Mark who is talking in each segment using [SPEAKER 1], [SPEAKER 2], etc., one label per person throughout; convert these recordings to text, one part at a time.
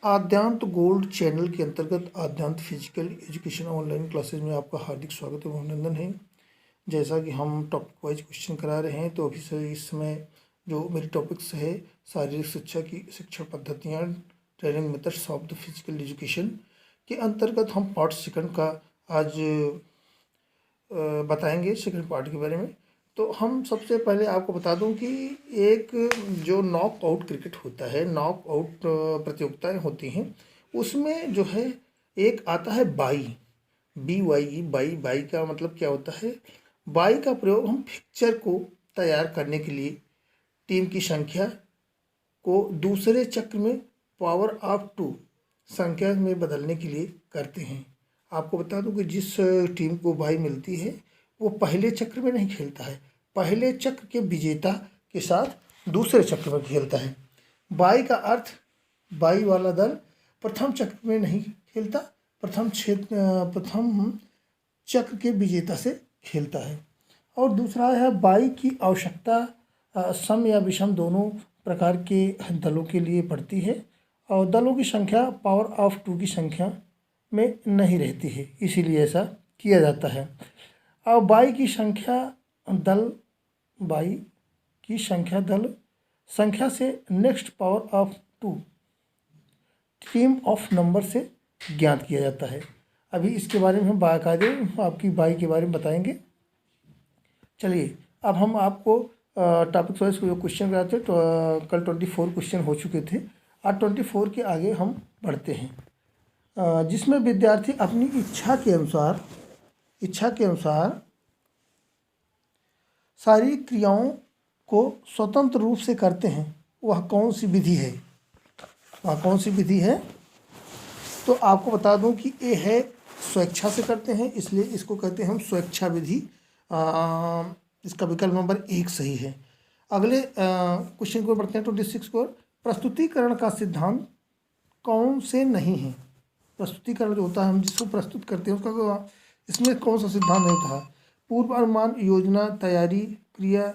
[SPEAKER 1] आद्यांत gold channel के अंतर्गत आद्यांत physical education online classes में आपका हार्दिक स्वागत एवं अभिनंदन है। जैसा कि हम टॉपिक वाइज क्वेश्चन करा रहे हैं, तो अभी से इस समय जो मेरी टॉपिक्स है शारीरिक शिक्षा की शिक्षण पद्धतियाँ, training methods of the physical education के अंतर्गत हम पार्ट सेकंड का आज बताएंगे, सेकंड पार्ट के बारे में। तो हम सबसे पहले आपको बता दूं कि एक जो नॉकआउट क्रिकेट होता है, नॉकआउट प्रतियोगिताएं होती हैं, उसमें जो है एक आता है बाई, BYE, बाई। बाई का मतलब क्या होता है? बाई का प्रयोग हम फिक्चर को तैयार करने के लिए टीम की संख्या को दूसरे चक्र में पावर ऑफ 2 संख्या में बदलने के लिए करते हैं। आपको बता दूं कि जिस टीम को बाई मिलती है वो पहले चक्र में नहीं खेलता है, पहले चक्र के विजेता के साथ दूसरे चक्र में खेलता है। बाई का अर्थ बाई वाला दल प्रथम चक्र में नहीं खेलता, प्रथम चक्र के विजेता से खेलता है। और दूसरा है बाई की आवश्यकता सम या विषम दोनों प्रकार के दलों के लिए पड़ती है, और दलों की संख्या पावर ऑफ 2 की संख्या में नहीं रहती है, इसीलिए ऐसा किया जाता है। और बाई की संख्या दल संख्या से next power of 2 team of number से ज्ञात किया जाता है। अभी इसके बारे में हम बाकायदे आपकी बाई के बारे में बताएंगे। चलिए, अब हम आपको टॉपिक वाइज जो क्वेश्चन कराते हैं, तो कल 24 क्वेश्चन हो चुके थे, आज 24 के आगे हम बढ़ते हैं, जिसमें विद्यार्थी अपनी इच्छा के अनुसार सारी क्रियाओं को स्वतंत्र रूप से करते हैं। वह कौन सी विधि है? तो आपको बता दूं कि ये है स्वेच्छा से करते हैं, इसलिए इसको कहते हैं हम स्वेच्छा विधि। इसका विकल्प नंबर 1 सही है। अगले क्वेश्चन को बढ़ते हैं 26 को। प्रस्तुतिकरण का सिद्धांत कौन से नहीं है? प्रस्तुतिकरण जो होता है, हम जिसको प्रस्तुत करते हैं उसका इसमें कौन सा सिद्धांत नहीं होता है? पूर्वानुमान, योजना, तैयारी, क्रिया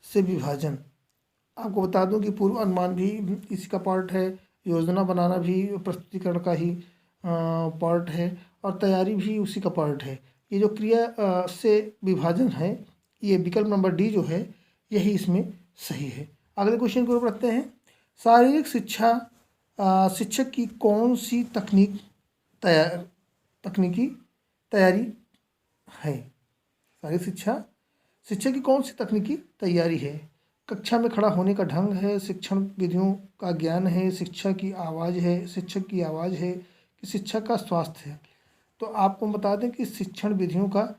[SPEAKER 1] से विभाजन। आपको बता दूं कि पूर्वानुमान भी इसी का पार्ट है, योजना बनाना भी प्रस्तुतिकरण का ही पार्ट है, और तैयारी भी उसी का पार्ट है। ये जो क्रिया से विभाजन है, ये विकल्प नंबर डी जो है, यही इसमें सही है। अगले क्वेश्चन को रखते हैं। शारीरिक शिक्षक की कौन सी तकनीकी तैयारी है? शारीरिक शिक्षक की कौन सी तकनीकी तैयारी है? कक्षा में खड़ा होने का ढंग है, शिक्षण विधियों का ज्ञान है, शिक्षक की आवाज़ है कि शिक्षक का स्वास्थ्य है? तो आपको बता दें कि शिक्षण विधियों का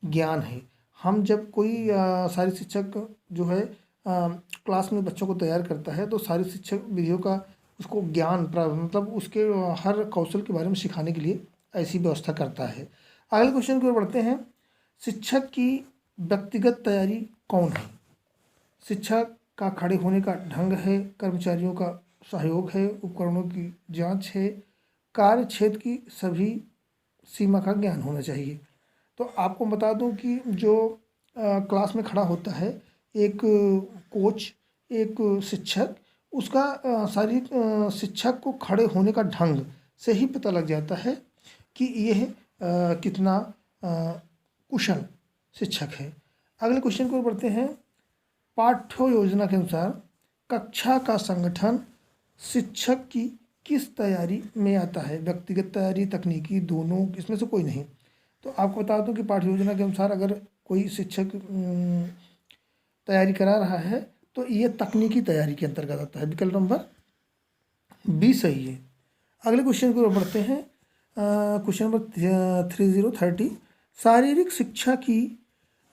[SPEAKER 1] ज्ञान है। हम जब कोई शारीरिक शिक्षक जो है क्लास में बच्चों को तैयार करता है, तो शारीरिक शिक्षक विधियों का उसको ज्ञान मतलब उसके हर कौशल के बारे में सिखाने के लिए ऐसी व्यवस्था करता है। अगले क्वेश्चन की ओर बढ़ते हैं। शिक्षक की व्यक्तिगत तैयारी कौन है? शिक्षक का खड़े होने का ढंग है, कर्मचारियों का सहयोग है, उपकरणों की जांच है, कार्य क्षेत्र की सभी सीमा का ज्ञान होना चाहिए। तो आपको बता दूं कि जो क्लास में खड़ा होता है एक कोच, एक शिक्षक, उसका शारीरिक शिक्षक को खड़े होने का ढंग से ही पता लग जाता है कि यह कितना कुशल शिक्षक है। अगले क्वेश्चन को बढ़ते हैं। पाठ्य योजना के अनुसार कक्षा का संगठन शिक्षक की किस तैयारी में आता है? व्यक्तिगत तैयारी, तकनीकी, दोनों, इसमें से कोई नहीं। तो आपको बता दूं कि पाठ्य योजना के अनुसार अगर कोई शिक्षक तैयारी करा रहा है, तो ये तकनीकी तैयारी के अंतर्गत आता है। विकल्प नंबर बी सही है। अगले क्वेश्चन को बढ़ते हैं। क्वेश्चन नंबर 30 शारीरिक शिक्षा की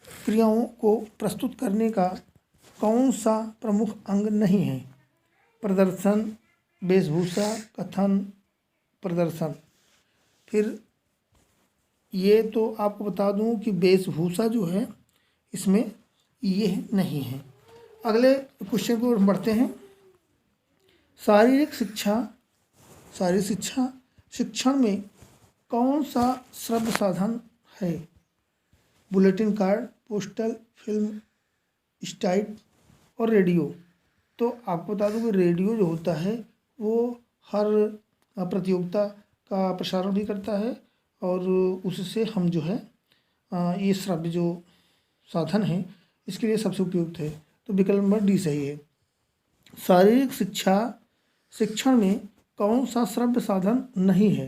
[SPEAKER 1] क्रियाओं को प्रस्तुत करने का कौन सा प्रमुख अंग नहीं है? प्रदर्शन, वेशभूषा, कथन, प्रदर्शन। फिर ये तो आपको बता दूं कि वेशभूषा जो है इसमें ये नहीं है। अगले क्वेश्चन को बढ़ते हैं। शारीरिक शिक्षण में कौन सा श्रव्य साधन है? बुलेटिन कार्ड, पोस्टल, फिल्म, स्टाइट और रेडियो। तो आपको बता दूं कि रेडियो जो होता है वो हर प्रतियोगिता का प्रसारण भी करता है और उससे हम जो है ये श्रव्य जो साधन है इसके लिए सबसे उपयुक्त है। तो विकल्प नंबर डी सही है। शारीरिक शिक्षण में कौन सा श्रव्य साधन नहीं है?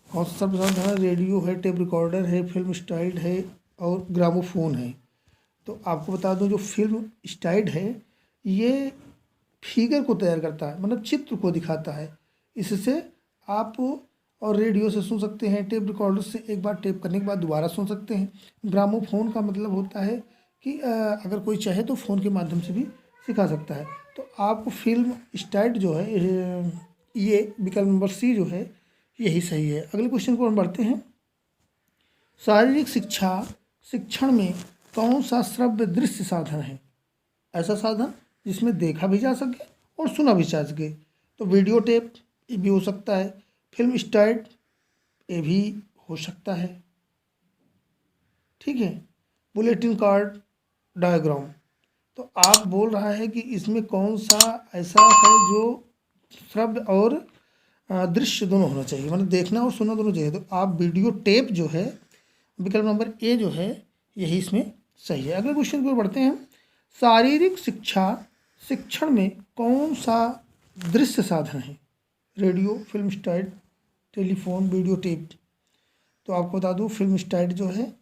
[SPEAKER 1] कौन सा श्रव्य साधन है? रेडियो है, टेप रिकॉर्डर है, फिल्म स्टाइल है और ग्रामोफोन है। तो आपको बता दूं जो फिल्म स्टाइल है ये फिगर को तैयार करता है, मतलब चित्र को दिखाता है। इससे आप और रेडियो से सुन सकते हैं, टेप रिकॉर्डर से एक बार टेप करने के बाद दोबारा सुन सकते हैं। ग्रामोफोन का मतलब होता है कि अगर कोई चाहे तो फ़ोन के माध्यम से भी सिखा सकता है। तो आपको फिल्म स्टाइल जो है ये विकल्प नंबर सी जो है यही सही है। अगले क्वेश्चन को हम बढ़ते हैं। शारीरिक शिक्षण में कौन सा श्रव्य दृश्य साधन है? ऐसा साधन जिसमें देखा भी जा सके और सुना भी जा सके। तो वीडियो टेप ये भी हो सकता है, फिल्म स्टाइल ये भी हो सकता है, ठीक है, बुलेटिन कार्ड, डायग्राम। तो आप बोल रहा है कि इसमें कौन सा ऐसा है जो श्रव्य और दृश्य दोनों होना चाहिए, मतलब देखना और सुनना दोनों चाहिए। तो आप वीडियो टेप जो है विकल्प नंबर ए जो है यही इसमें सही है। अगले क्वेश्चन की ओर बढ़ते हैं। शारीरिक शिक्षण में कौन सा दृश्य साधन है? Radio, film style, telephone, video tape. तो आपको बता दूं फिल्म स्टाइल जो है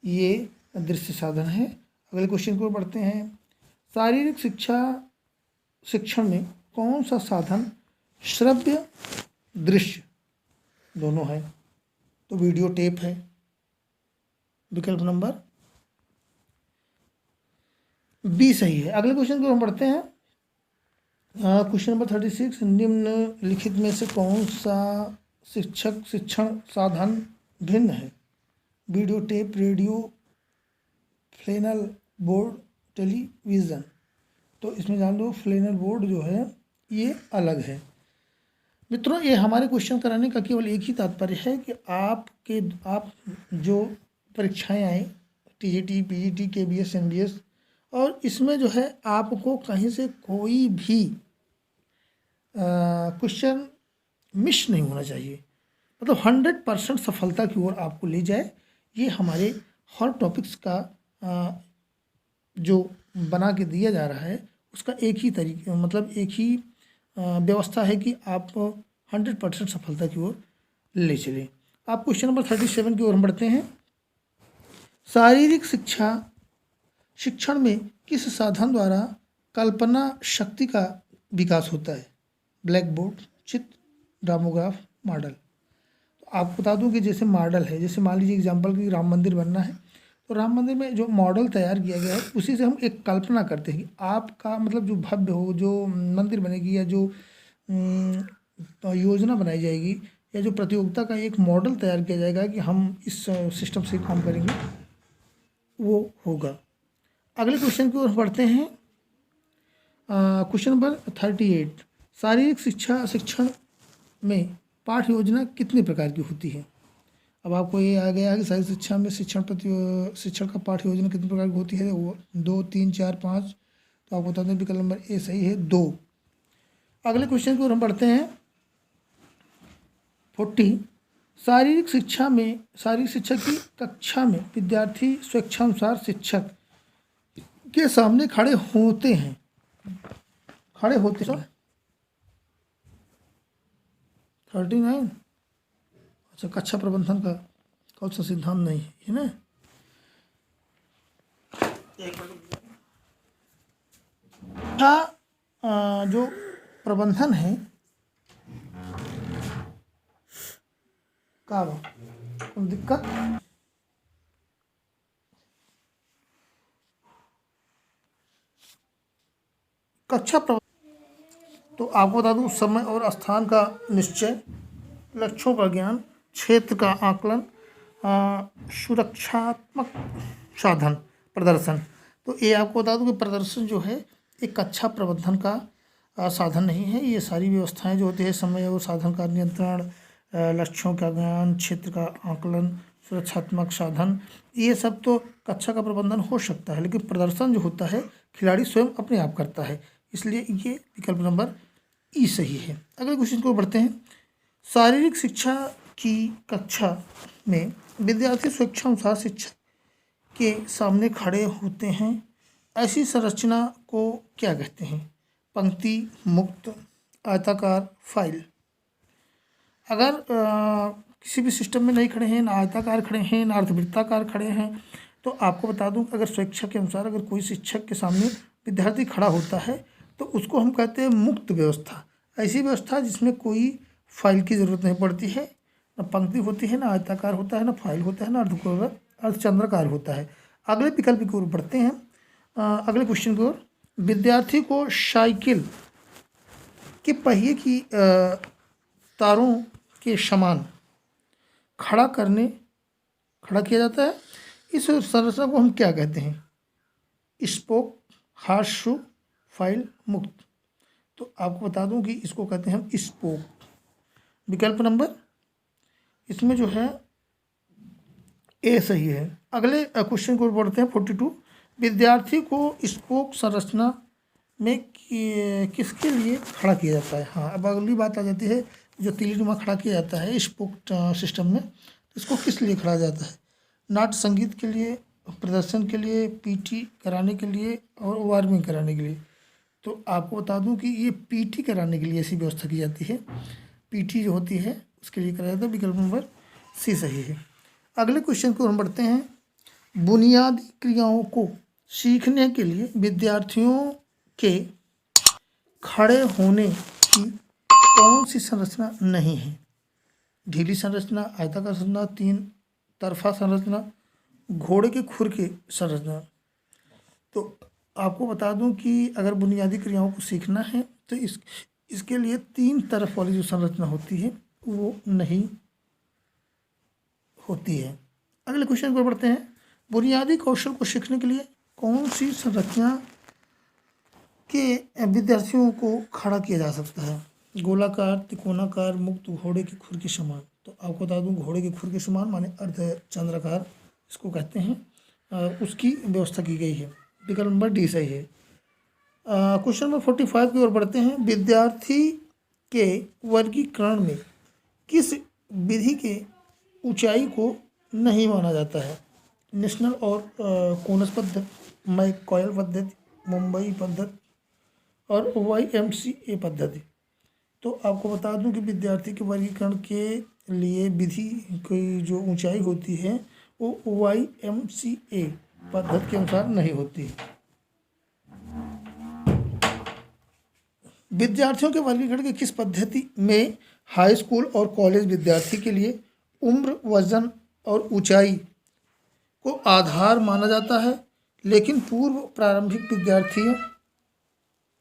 [SPEAKER 1] ये दृश्य साधन है। अगले क्वेश्चन की ओर बढ़ते हैं। शारीरिक शिक्षण में कौन सा साधन श्रव्य दृश्य दोनों है? तो वीडियो टेप है, विकल्प नंबर बी सही है। अगले क्वेश्चन को हम पढ़ते हैं। क्वेश्चन नंबर 36, निम्नलिखित में से कौन सा शिक्षण साधन भिन्न है? Video tape, radio, flannel board, television. तो इसमें जान लो फ्लैनल बोर्ड जो है ये अलग है। मित्रों ये हमारे क्वेश्चन कराने का केवल एक ही तात्पर्य है कि आप जो परीक्षाएं आए टीजीटी, पीजीटी, केबीएस, एनबीएस, और इसमें जो है आपको कहीं से कोई भी क्वेश्चन मिस नहीं होना चाहिए, मतलब 100% सफलता की ओर आपको ले जाए। ये हमारे हर टॉपिक्स का जो बना के दिया जा रहा है उसका एक ही तरीके, मतलब एक ही व्यवस्था है कि आप 100% सफलता की ओर ले चलें। आप क्वेश्चन नंबर 37 की ओर हम बढ़ते हैं। शारीरिक शिक्षण में किस साधन द्वारा कल्पना शक्ति का विकास होता है? ब्लैक बोर्ड, चित्र, ड्रामोग्राफ, मॉडल। तो आपको बता दूं कि जैसे मॉडल है, जैसे मान लीजिए एग्जाम्पल की राम मंदिर बनना है तो राम मंदिर में जो मॉडल तैयार किया गया है उसी से हम एक कल्पना करते हैं कि आपका मतलब जो भव्य हो, जो मंदिर बनेगी या जो योजना बनाई जाएगी या जो प्रतियोगिता का एक मॉडल तैयार किया जाएगा कि हम इस सिस्टम से काम करेंगे वो होगा। अगले क्वेश्चन की ओर बढ़ते हैं। क्वेश्चन नंबर 38, शारीरिक शिक्षण में पाठ योजना कितने प्रकार की होती है? अब आपको ये आ गया है कि शारीरिक शिक्षा में शिक्षण का पाठ योजना कितने प्रकार की होती है? वो 2, 3, 4, 5। तो आपको बता दें विकल्प नंबर ए सही है, 2। अगले क्वेश्चन की ओर हम बढ़ते हैं। 40, शारीरिक शिक्षा की कक्षा में विद्यार्थी स्वेच्छानुसार शिक्षक के सामने खड़े होते हैं। सर 39। अच्छा, कक्षा प्रबंधन का कौन सा सिद्धांत नहीं है ना? जो प्रबंधन है का दिक्कत कक्षा प्रबंधन। तो आपको बता दूं समय और स्थान का निश्चय, लक्ष्यों का ज्ञान, क्षेत्र का आकलन, सुरक्षात्मक साधन, प्रदर्शन। तो ये आपको बता दूं कि प्रदर्शन जो है एक कक्षा प्रबंधन का साधन नहीं है। ये सारी व्यवस्थाएं जो होती है समय और साधन का नियंत्रण, लक्ष्यों का ज्ञान, क्षेत्र का आकलन, सुरक्षात्मक साधन, ये सब तो कक्षा का प्रबंधन हो सकता है, लेकिन प्रदर्शन जो होता है खिलाड़ी स्वयं अपने आप करता है। इसलिए ये विकल्प नंबर ई सही है। अगले क्वेश्चन को बढ़ते हैं। शारीरिक शिक्षा की कक्षा में विद्यार्थी स्वेच्छानुसार शिक्षक के सामने खड़े होते हैं, ऐसी संरचना को क्या कहते हैं? पंक्ति, मुक्त, आयताकार, फाइल। अगर किसी भी सिस्टम में नहीं खड़े हैं, ना आयताकार खड़े हैं, ना अर्धवृत्ताकार खड़े हैं, तो आपको बता दूं, अगर स्वेच्छा के अनुसार अगर कोई शिक्षक के सामने विद्यार्थी खड़ा होता है तो उसको हम कहते हैं मुक्त व्यवस्था। ऐसी व्यवस्था जिसमें कोई फाइल की ज़रूरत नहीं पड़ती है, ना पंक्ति होती है, ना आयताकार होता है, ना फाइल होता है, ना अर्धचंद्राकार होता है। अगले विकल्प की ओर बढ़ते हैं। अगले क्वेश्चन की ओर। विद्यार्थी को साइकिल के पहिए की तारों के समान खड़ा किया जाता है। इस संरचना को हम क्या कहते हैं? स्पोक, हार्स शू, फाइल, मुक्त। तो आपको बता दूं कि इसको कहते हैं हम स्पोक। विकल्प नंबर इसमें जो है ए सही है। अगले क्वेश्चन को बढ़ते हैं 42। विद्यार्थी को स्पोक संरचना में किसके लिए खड़ा किया जाता है? हाँ, अब अगली बात आ जाती है, जो तीलीनुमा खड़ा किया जाता है स्पोक सिस्टम में, इसको किस लिए खड़ा जाता है? नाट्य संगीत के लिए, प्रदर्शन के लिए, पीटी कराने के लिए और वार्मिंग कराने के लिए। तो आपको बता दूं कि ये पीटी कराने के लिए ऐसी व्यवस्था की जाती है। पीटी जो होती है उसके लिए कराया जाता है। विकल्प नंबर सी सही है। अगले क्वेश्चन को हम बढ़ते हैं। बुनियादी क्रियाओं को सीखने के लिए विद्यार्थियों के खड़े होने की कौन सी संरचना नहीं है? ढीली संरचना, आयताकार संरचना, तीन तरफा संरचना, घोड़े के खुर की संरचना। तो आपको बता दूं कि अगर बुनियादी क्रियाओं को सीखना है तो इसके लिए तीन तरफ वाली जो संरचना होती है वो नहीं होती है। अगले क्वेश्चन पर बढ़ते हैं। बुनियादी कौशल को सीखने के लिए कौन सी संरचना के विद्यार्थियों को खड़ा किया जा सकता है? गोलाकार, त्रिकोणाकार, मुक्त, घोड़े के खुर के समान। तो आपको बता दूं घोड़े के खुर के समान माने अर्धचंद्राकार इसको कहते हैं, उसकी व्यवस्था की गई है। विकल्प नंबर डी सही है। क्वेश्चन नंबर 45 की ओर बढ़ते हैं। विद्यार्थी के वर्गीकरण में किस विधि के ऊंचाई को नहीं माना जाता है? नेशनल और कोनस पद्धति, मैकॉयल पद्धति, मुंबई पद्धति और YMCA पद्धति। तो आपको बता दूं कि विद्यार्थी के वर्गीकरण के लिए विधि की जो ऊंचाई होती है वो YMCA पद्धति के अनुसार नहीं होती। विद्यार्थियों के वर्गीकरण की किस पद्धति में हाई स्कूल और कॉलेज विद्यार्थी के लिए उम्र, वजन और ऊंचाई को आधार माना जाता है, लेकिन पूर्व प्रारंभिक विद्यार्थियों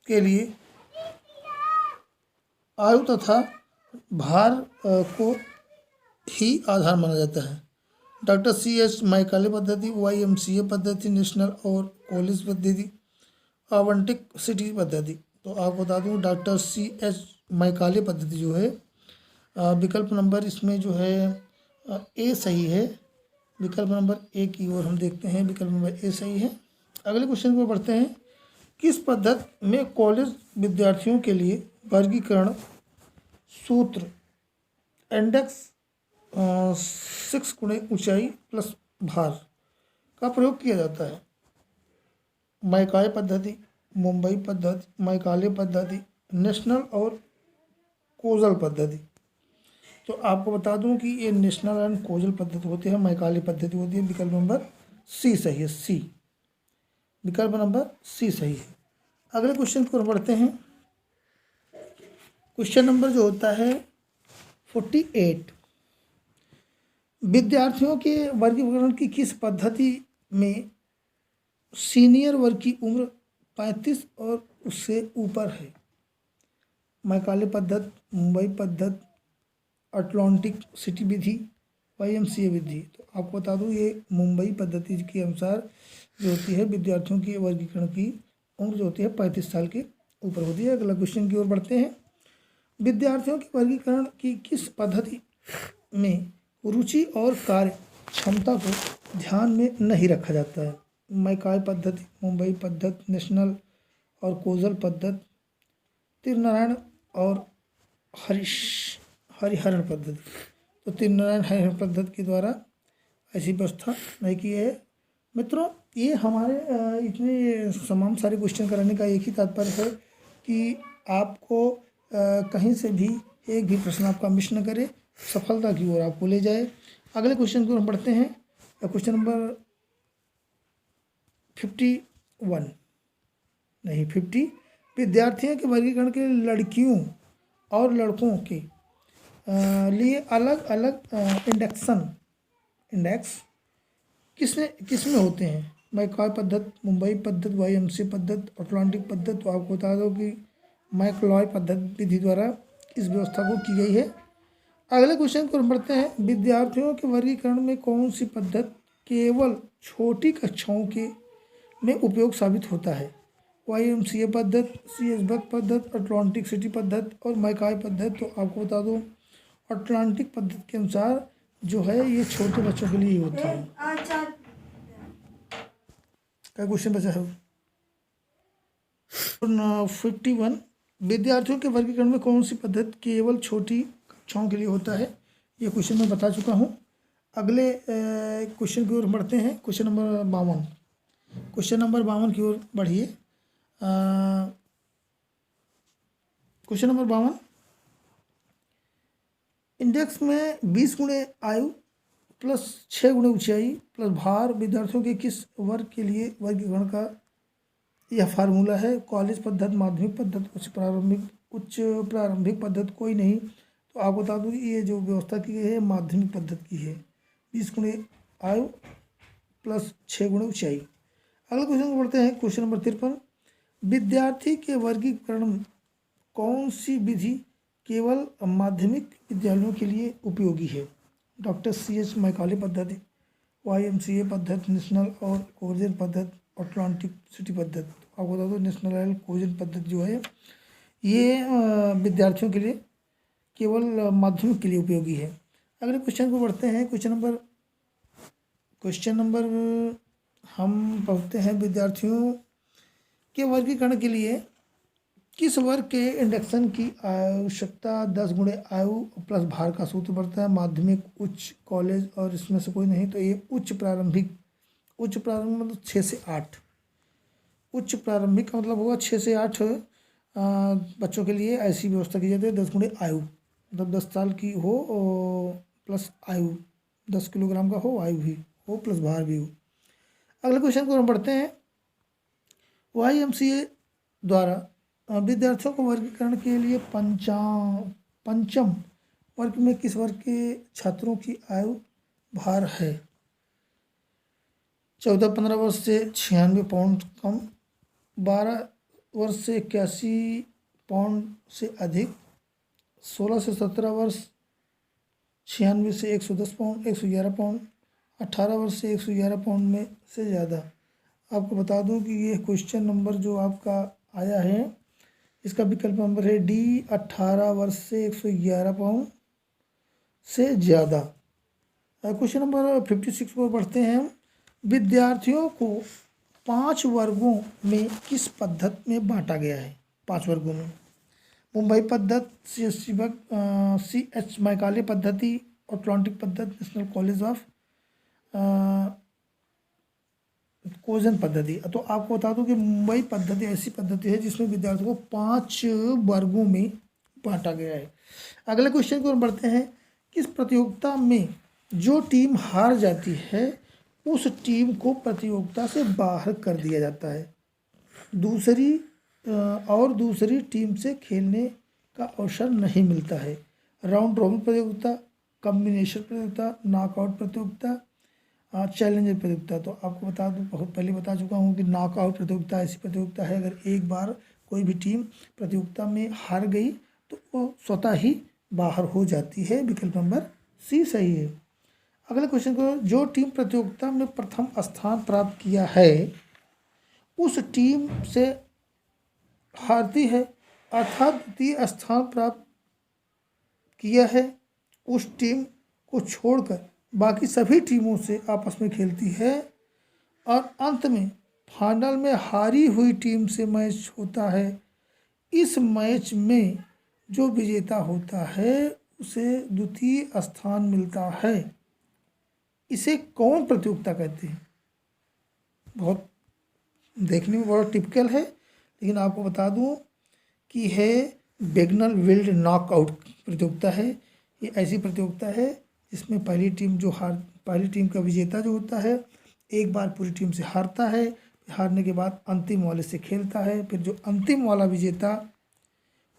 [SPEAKER 1] के लिए आयु तथा भार को ही आधार माना जाता है? डॉक्टर CS मैकाले पद्धति, YMCA पद्धति, नेशनल और कॉलेज पद्धति, आवंटिक सिटी पद्धति। तो आपको बता दूं डॉक्टर CS मैकाले पद्धति जो है, विकल्प नंबर इसमें जो है ए सही है। विकल्प नंबर ए की ओर हम देखते हैं, विकल्प नंबर ए सही है। अगले क्वेश्चन पर बढ़ते हैं। किस पद्धति में कॉलेज विद्यार्थियों के लिए वर्गीकरण सूत्र इंडेक्स 6 गुणे ऊंचाई प्लस भार का प्रयोग किया जाता है? मैकाले पद्धति, मुंबई पद्धति, मैकाले पद्धति, नेशनल और कोजल पद्धति। तो आपको बता दूं कि ये नेशनल एंड कोजल पद्धति होती है, मैकाले पद्धति होती है। विकल्प नंबर सी सही है। सी, विकल्प नंबर सी सही है। अगले क्वेश्चन पर बढ़ते हैं। क्वेश्चन नंबर जो होता है 48। विद्यार्थियों के वर्गीकरण की किस पद्धति में सीनियर वर्ग की उम्र 35 और उससे ऊपर है? मैकाले पद्धति, मुंबई पद्धति, अटलांटिक सिटी विधि, YMCA विधि। तो आपको बता दूं ये मुंबई पद्धति के अनुसार जो होती है विद्यार्थियों की वर्गीकरण की उम्र जो होती है 35 साल के ऊपर होती है। अगला क्वेश्चन की ओर बढ़ते हैं। विद्यार्थियों के वर्गीकरण की किस पद्धति में रुचि और कार्य क्षमता को ध्यान में नहीं रखा जाता है? मैकाले पद्धति, मुंबई पद्धति, नेशनल और कोजल पद्धति, त्रिनारायण और हरिहरण पद्धति। तो तीननारायण हरिहरण पद्धति के द्वारा ऐसी व्यवस्था नहीं की है। मित्रों, ये हमारे इतने तमाम सारे क्वेश्चन कराने का एक ही तात्पर्य है कि आपको कहीं से भी एक भी प्रश्न आपका मिस न करे, सफलता की ओर आपको ले जाए। अगले क्वेश्चन को हम पढ़ते हैं। क्वेश्चन नंबर 50 विद्यार्थियों के वर्गीकरण के लड़कियों और लड़कों के लिए अलग अलग इंडेक्स किसमें होते हैं? मैकॉय पद्धति, मुंबई पद्धति, YMCA पद्धति, अटलांटिक पद्धति। तो आपको बता दो कि मैकलॉय पद्धति विधि द्वारा इस व्यवस्था को की गई है। अगले क्वेश्चन को हम पढ़ते हैं। विद्यार्थियों के वर्गीकरण में कौन सी पद्धति केवल छोटी कक्षाओं के में उपयोग साबित होता है? YMCA पद्धति, CS बक पद्धति, अटलांटिक सिटी पद्धति और मैकॉय पद्धति। तो आपको बता दो अटलांटिक पद्धति के अनुसार जो है ये छोटे बच्चों के लिए ही होता है। क्या क्वेश्चन बचा है? 51 विद्यार्थियों के वर्गीकरण में कौन सी पद्धति केवल छोटी कक्षाओं के लिए होता है? ये क्वेश्चन मैं बता चुका हूँ। अगले क्वेश्चन की ओर बढ़ते हैं। क्वेश्चन नंबर 52 की ओर बढ़िए। क्वेश्चन नंबर 52, इंडेक्स में 20 गुणे आयु प्लस 6 गुणे ऊंचाई प्लस भार विद्यार्थियों के किस वर्ग के लिए वर्गीकरण का यह फार्मूला है? कॉलेज पद्धति, माध्यमिक पद्धति, उच्च प्रारंभिक पद्धति, कोई नहीं। तो आपको बता दूँ कि ये जो व्यवस्था की गई है माध्यमिक पद्धति की है। 20 गुणे आयु प्लस 6 गुणे ऊंचाई। अगले क्वेश्चन को पढ़ते हैं। क्वेश्चन नंबर 53, विद्यार्थी के वर्गीकरण में कौन सी विधि केवल माध्यमिक विद्यालयों के लिए उपयोगी है? डॉक्टर CS मैकॉले पद्धति, YMCA पद्धति, नेशनल और कोजेन पद्धति, अटलांटिक सिटी पद्धति। आपको बता दो नेशनल और कोजेन पद्धति जो है ये विद्यार्थियों के लिए केवल माध्यमिक के लिए उपयोगी है। अगले क्वेश्चन को बढ़ते हैं। क्वेश्चन नंबर हम पढ़ते हैं। विद्यार्थियों के वर्गीकरण के लिए किस वर्ग के इंडेक्शन की आवश्यकता 10 गुणे आयु प्लस भार का सूत्र बढ़ता है? माध्यमिक, उच्च, कॉलेज और इसमें से कोई नहीं। तो ये उच्च प्रारंभिक मतलब 6 से 8। उच्च प्रारंभिक का मतलब होगा 6 से 8 बच्चों के लिए ऐसी व्यवस्था की जाती है। 10 गुणे आयु मतलब 10 साल की हो प्लस आयु 10 किलोग्राम का हो, आयु भी हो प्लस भार भी हो। अगले क्वेश्चन को हम पढ़ते हैं। YMCA द्वारा विद्यार्थियों को वर्गीकरण के लिए पंचम वर्ग में किस वर्ग के छात्रों की आयु भार है? 14-15 वर्ष से 96 पाउंड कम, 12 वर्ष से 81 पाउंड से अधिक, 16 से 17 वर्ष 96 से 110 पाउंड 111 पाउंड, 18 वर्ष से 111 पाउंड में से ज़्यादा। आपको बता दूं कि ये क्वेश्चन नंबर जो आपका आया है इसका विकल्प नंबर है D, 18 वर्ष से 111 पाउंड से ज़्यादा। क्वेश्चन नंबर 56 को पढ़ते हैं हम। विद्यार्थियों को 5 वर्गों में किस पद्धति में बांटा गया है? 5 वर्गों में मुंबई पद्धति, CS मैकॉले पद्धति, अटलांटिक पद्धति, नेशनल कॉलेज ऑफ कोजन पद्धति। तो आपको बता दूं कि मुंबई पद्धति ऐसी पद्धति है जिसमें विद्यार्थियों को 5 वर्गों में बांटा गया है। अगले क्वेश्चन को हम बढ़ते हैं। किस प्रतियोगिता में जो टीम हार जाती है उस टीम को प्रतियोगिता से बाहर कर दिया जाता है? दूसरी टीम से खेलने का अवसर नहीं मिलता है। राउंड रॉबिन प्रतियोगिता, कॉम्बिनेशन प्रतियोगिता, नॉकआउट प्रतियोगिता, चैलेंजर प्रतियोगिता। तो आपको बता दूं, बहुत पहले बता चुका हूं कि नॉकआउट प्रतियोगिता ऐसी प्रतियोगिता है अगर एक बार कोई भी टीम प्रतियोगिता में हार गई तो वो स्वतः ही बाहर हो जाती है। विकल्प नंबर C सही है। अगले क्वेश्चन को, जो टीम प्रतियोगिता में प्रथम स्थान प्राप्त किया है उस टीम से हारती है अर्थात द्वितीय स्थान प्राप्त किया है उस टीम को छोड़कर बाकी सभी टीमों से आपस में खेलती है और अंत में फाइनल में हारी हुई टीम से मैच होता है। इस मैच में जो विजेता होता है उसे द्वितीय स्थान मिलता है। इसे कौन प्रतियोगिता कहते हैं? बहुत देखने में बड़ा टिपिकल है, लेकिन आपको बता दूं कि है बेगनल विल्ड नॉकआउट प्रतियोगिता है। ये ऐसी प्रतियोगिता है जिसमें पहली टीम का विजेता जो होता है एक बार पूरी टीम से हारता है, हारने के बाद अंतिम वाले से खेलता है, फिर जो अंतिम वाला विजेता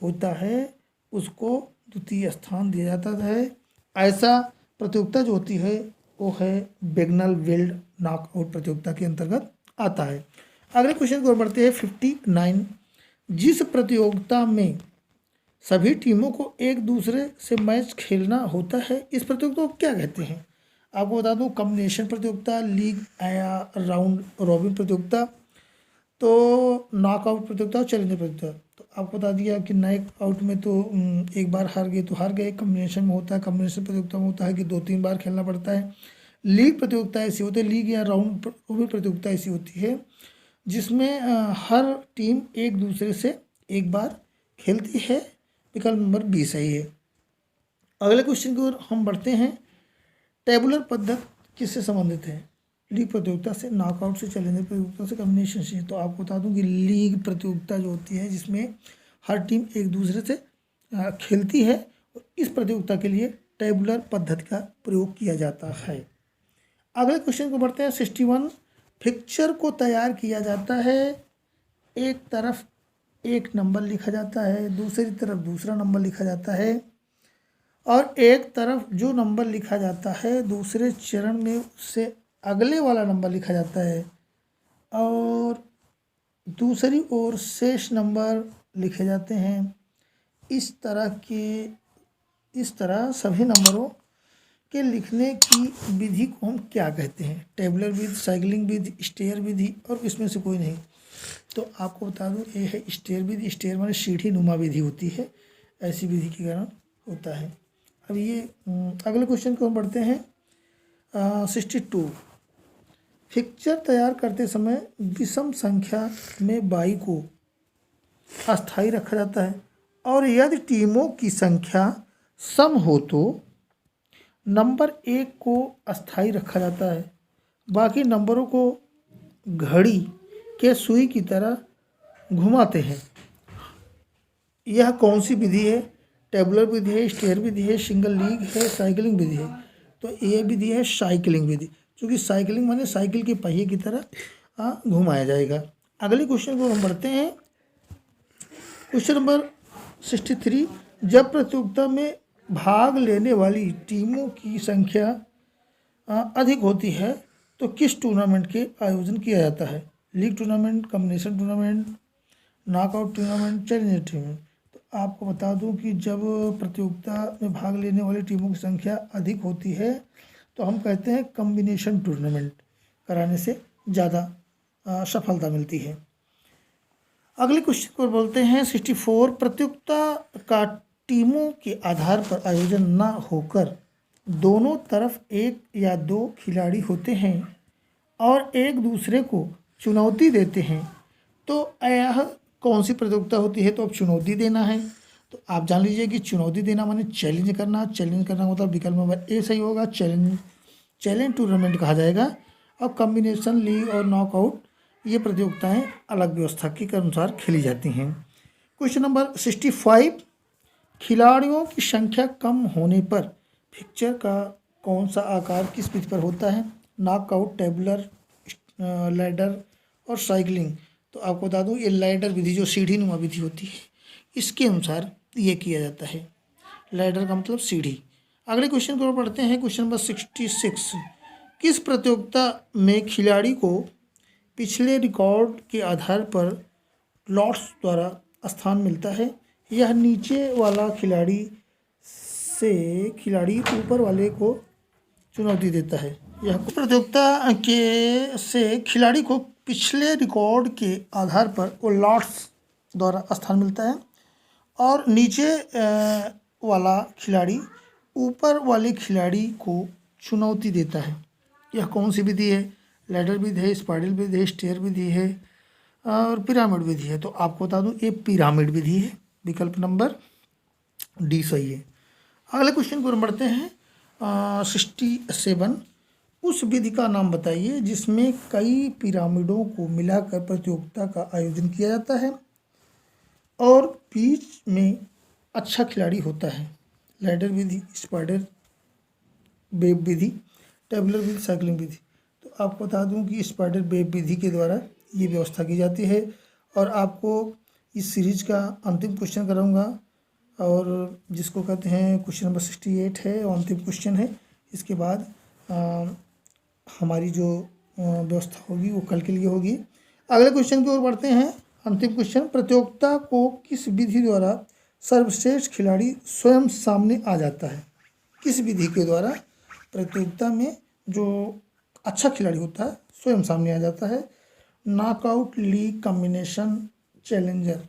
[SPEAKER 1] होता है उसको द्वितीय स्थान दिया जाता है। ऐसा प्रतियोगिता जो होती है वो है बेगनल विल्ड नॉकआउट प्रतियोगिता के अंतर्गत आता है। अगले क्वेश्चन को बढ़ते हैं 59। जिस प्रतियोगिता में सभी टीमों को एक दूसरे से मैच खेलना होता है इस प्रतियोगिता को क्या कहते हैं? आपको बता दूं कॉम्बिनेशन प्रतियोगिता, लीग या राउंड रॉबिन प्रतियोगिता, तो नॉकआउट प्रतियोगिता और चैलेंजर प्रतियोगिता। तो आपको बता दिया कि नॉकआउट में तो एक बार हार गए तो हार गए। कॉम्बिनेशन में होता है, कॉम्बिनेशन प्रतियोगिता में होता है कि 2-3 बार खेलना पड़ता है। लीग प्रतियोगिता ऐसी होती है, लीग या राउंड रॉबिन प्रतियोगिता ऐसी होती है जिसमें हर टीम एक दूसरे से एक बार खेलती है। विकल्प नंबर 20 सही है। अगले क्वेश्चन की ओर हम बढ़ते हैं। टेबुलर पद्धति किससे संबंधित है? लीग प्रतियोगिता से, नॉकआउट से, चैलेंजर प्रतियोगिता से, कॉम्बिनेशन से। तो आपको बता दूं कि लीग प्रतियोगिता जो होती है जिसमें हर टीम एक दूसरे से खेलती है, इस प्रतियोगिता के लिए टेबुलर पद्धति का प्रयोग किया जाता है। अगले क्वेश्चन को बढ़ते हैं 61। फिक्चर को तैयार किया जाता है, एक तरफ एक नंबर लिखा जाता है, दूसरी तरफ दूसरा नंबर लिखा जाता है, और एक तरफ जो नंबर लिखा जाता है दूसरे चरण में उससे अगले वाला नंबर लिखा जाता है, और दूसरी ओर शेष नंबर लिखे जाते हैं। इस तरह सभी नंबरों के लिखने की विधि को हम क्या कहते हैं? टेबुलर विधि, साइक्लिंग विधि, स्टेयर विधि, और इसमें से कोई नहीं। तो आपको बता दूं ये है स्टेयर विधि। स्टेयर माने सीढ़ी नुमा विधि होती है, ऐसी विधि के कारण होता है। अब ये अगले क्वेश्चन को हम बढ़ते हैं 62। फिक्चर तैयार करते समय विषम संख्या में बाई को अस्थाई रखा जाता है, और यदि टीमों की संख्या सम हो तो नंबर 1 को अस्थाई रखा जाता है, बाकी नंबरों को घड़ी के सुई की तरह घुमाते हैं। यह कौन सी विधि है? टेबुलर विधि है, स्टेयर विधि है, सिंगल लीग है, साइकिलिंग विधि है। तो ये विधि है साइकिलिंग विधि, क्योंकि साइकिलिंग माने साइकिल के पहिए की तरह घुमाया जाएगा। अगले क्वेश्चन को हम बढ़ते हैं क्वेश्चन नंबर 63। जब प्रतियोगिता में भाग लेने वाली टीमों की संख्या अधिक होती है तो किस टूर्नामेंट के आयोजन किया जाता है? League tournament, combination tournament, knockout tournament, challenger tournament. तो आपको बता दूं कि जब प्रतियोगिता में भाग लेने वाली टीमों की संख्या अधिक होती है तो हम कहते हैं कॉम्बिनेशन टूर्नामेंट कराने से ज़्यादा सफलता मिलती है। अगले क्वेश्चन को बोलते हैं 64। प्रतियोगिता का टीमों के आधार पर आयोजन न होकर दोनों तरफ एक या दो खिलाड़ी होते हैं और एक दूसरे को चुनौती देते हैं, तो यह कौन सी प्रतियोगिता होती है? तो अब चुनौती देना है, तो आप जान लीजिए कि चुनौती देना माने चैलेंज करना। चैलेंज करना मतलब विकल्प नंबर ए सही होगा, चैलेंज टूर्नामेंट कहा जाएगा। और कॉम्बिनेशन, लीग और नॉकआउट ये प्रतियोगिताएं अलग व्यवस्था के अनुसार खेली जाती हैं। Question number 65। खिलाड़ियों की संख्या कम होने पर फिक्चर का कौन सा आकार किस विधि पर होता है? नॉकआउट, टेबुलर, लैडर और साइकिलिंग। तो आपको बता दूं ये लैडर विधि जो सीढ़ी नुमा विधि होती है इसके अनुसार ये किया जाता है। लैडर का मतलब सीढ़ी। अगले क्वेश्चन को पढ़ते हैं क्वेश्चन नंबर 66। किस प्रतियोगिता में खिलाड़ी को पिछले रिकॉर्ड के आधार पर लॉट्स द्वारा स्थान मिलता है? यह नीचे वाला खिलाड़ी ऊपर वाले को चुनौती देता है। यह प्रतियोगिता के से खिलाड़ी को पिछले रिकॉर्ड के आधार पर वो लॉट्स द्वारा स्थान मिलता है, और नीचे वाला खिलाड़ी ऊपर वाले खिलाड़ी को चुनौती देता है। यह कौन सी विधि है? लैडर विधि है, स्पाइरल विधि है, स्टेयर विधि है और पिरामिड विधि है। तो आपको बता दूं ये पिरामिड विधि है, विकल्प नंबर डी सही है। अगले क्वेश्चन की ओर बढ़ते हैं। 67, उस विधि का नाम बताइए जिसमें कई पिरामिडों को मिलाकर प्रतियोगिता का आयोजन किया जाता है और बीच में अच्छा खिलाड़ी होता है। लैडर विधि, स्पाइडर वेब विधि, टेबुलर विधि, साइक्लिंग विधि। तो आपको बता दूं कि स्पाइडर वेब विधि के द्वारा ये व्यवस्था की जाती है। और आपको इस सीरीज का अंतिम क्वेश्चन कराऊंगा, और जिसको कहते हैं क्वेश्चन नंबर 68 है, और अंतिम क्वेश्चन है। इसके बाद हमारी जो व्यवस्था होगी वो कल के लिए होगी। अगले क्वेश्चन की ओर बढ़ते हैं। अंतिम क्वेश्चन, प्रतियोगिता को किस विधि द्वारा सर्वश्रेष्ठ खिलाड़ी स्वयं सामने आ जाता है? किस विधि के द्वारा प्रतियोगिता में जो अच्छा खिलाड़ी होता है स्वयं सामने आ जाता है? Knockout, league, combination, challenger.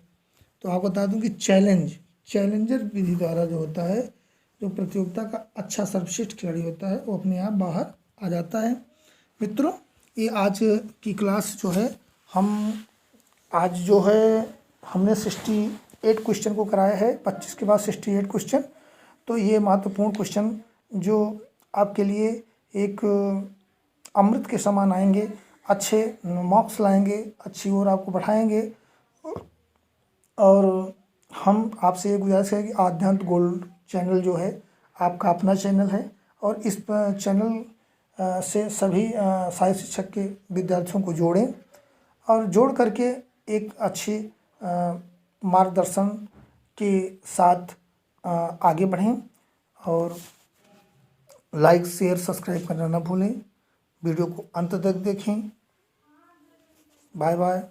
[SPEAKER 1] तो आपको बता दूं कि चैलेंजर विधि द्वारा जो होता है, जो प्रतियोगिता का अच्छा सर्वश्रेष्ठ खिलाड़ी होता है वो अपने आप बाहर आ जाता है। मित्रों, ये आज की क्लास जो है, आज जो है हमने 68 क्वेश्चन को कराया है, 25 के बाद 68 क्वेश्चन। तो ये महत्वपूर्ण क्वेश्चन जो आपके लिए एक अमृत के समान आएंगे, अच्छे मार्क्स लाएंगे, अच्छी ओर आपको बढ़ाएंगे। और हम आपसे ये गुजारिश है कि आद्यांत गोल्ड चैनल जो है आपका अपना चैनल है, और इस चैनल से सभी साहित्य शिक्षक के विद्यार्थियों को जोड़ें, और जोड़ करके एक अच्छी मार्गदर्शन के साथ आगे बढ़ें। और लाइक, शेयर, सब्सक्राइब करना ना भूलें। वीडियो को अंत तक देखें। Bye bye.